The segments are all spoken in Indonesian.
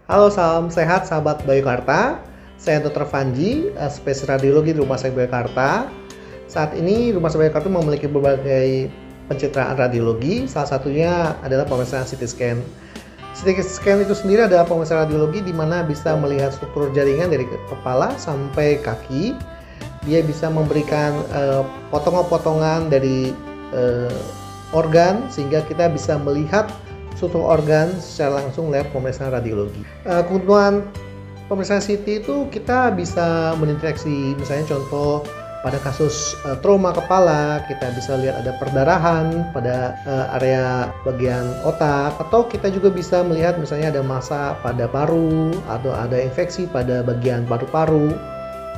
Halo, salam sehat sahabat Biokarta. Saya Dr. Fanji, spesialis radiologi di Rumah Sakit Biokarta. Saat ini Rumah Sakit Biokarta memiliki berbagai pencitraan radiologi, salah satunya adalah pemeriksaan CT scan. CT scan itu sendiri adalah pemeriksaan radiologi di mana bisa melihat struktur jaringan dari kepala sampai kaki. Dia bisa memberikan potongan-potongan dari organ sehingga kita bisa melihat struktur organ secara langsung lewat pemeriksaan radiologi. Keuntungan pemeriksaan CT itu kita bisa mendeteksi misalnya contoh pada kasus trauma kepala, kita bisa lihat ada perdarahan pada area bagian otak, atau kita juga bisa melihat misalnya ada massa pada paru atau ada infeksi pada bagian paru-paru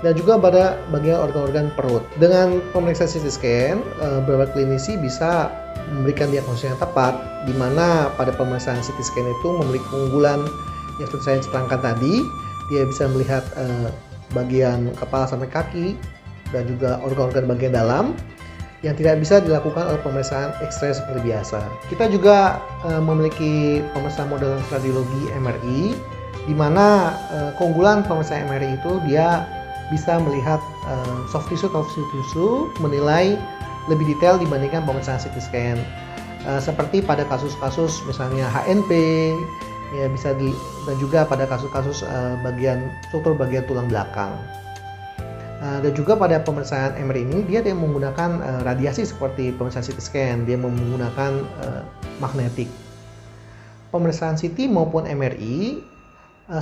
dan juga pada bagian organ-organ perut. Dengan pemeriksaan CT scan, beberapa klinisi bisa memberikan diagnosis yang tepat, di mana pada pemeriksaan CT scan itu memiliki keunggulan yang seperti saya terangkan tadi. Dia bisa melihat bagian kepala sampai kaki dan juga organ-organ bagian dalam yang tidak bisa dilakukan oleh pemeriksaan X-ray seperti biasa. Kita juga memiliki pemeriksaan model radiologi MRI, di mana keunggulan pemeriksaan MRI itu dia bisa melihat soft tissue menilai lebih detail dibandingkan pemeriksaan CT scan. Seperti pada kasus-kasus misalnya HNP, ya bisa dan juga pada kasus-kasus struktur bagian tulang belakang. Dan juga pada pemeriksaan MRI ini dia tidak menggunakan radiasi seperti pemeriksaan CT scan, dia menggunakan magnetik. Pemeriksaan CT maupun MRI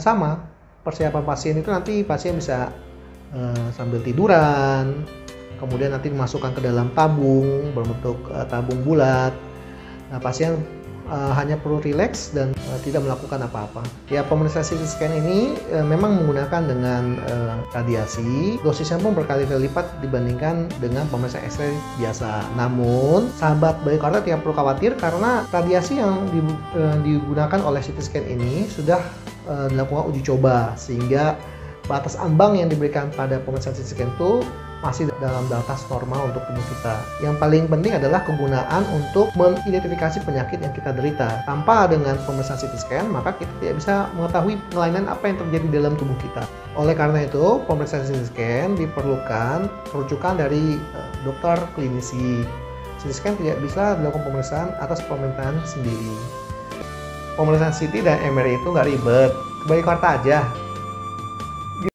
sama, persiapan pasien itu nanti pasien bisa sambil tiduran, kemudian nanti dimasukkan ke dalam tabung berbentuk tabung bulat. Nah, pasien hanya perlu rileks dan tidak melakukan apa-apa. Ya, pemeriksaan CT scan ini memang menggunakan dengan radiasi, dosisnya pun berkali-kali lipat dibandingkan dengan pemeriksaan X-ray biasa. Namun, sahabat Biokarta tidak perlu khawatir karena radiasi yang digunakan oleh CT scan ini sudah dilakukan uji coba, sehingga batas ambang yang diberikan pada pemeriksaan CT scan itu masih dalam batas normal untuk tubuh kita. Yang paling penting adalah kegunaan untuk mengidentifikasi penyakit yang kita derita. Tanpa dengan pemeriksaan CT scan, maka kita tidak bisa mengetahui kelainan apa yang terjadi dalam tubuh kita. Oleh karena itu, pemeriksaan CT scan diperlukan rujukan dari dokter klinisi. CT scan tidak bisa dilakukan pemeriksaan atas permintaan sendiri. Pemeriksaan CT dan MRI itu nggak ribet, ke Biokarta aja.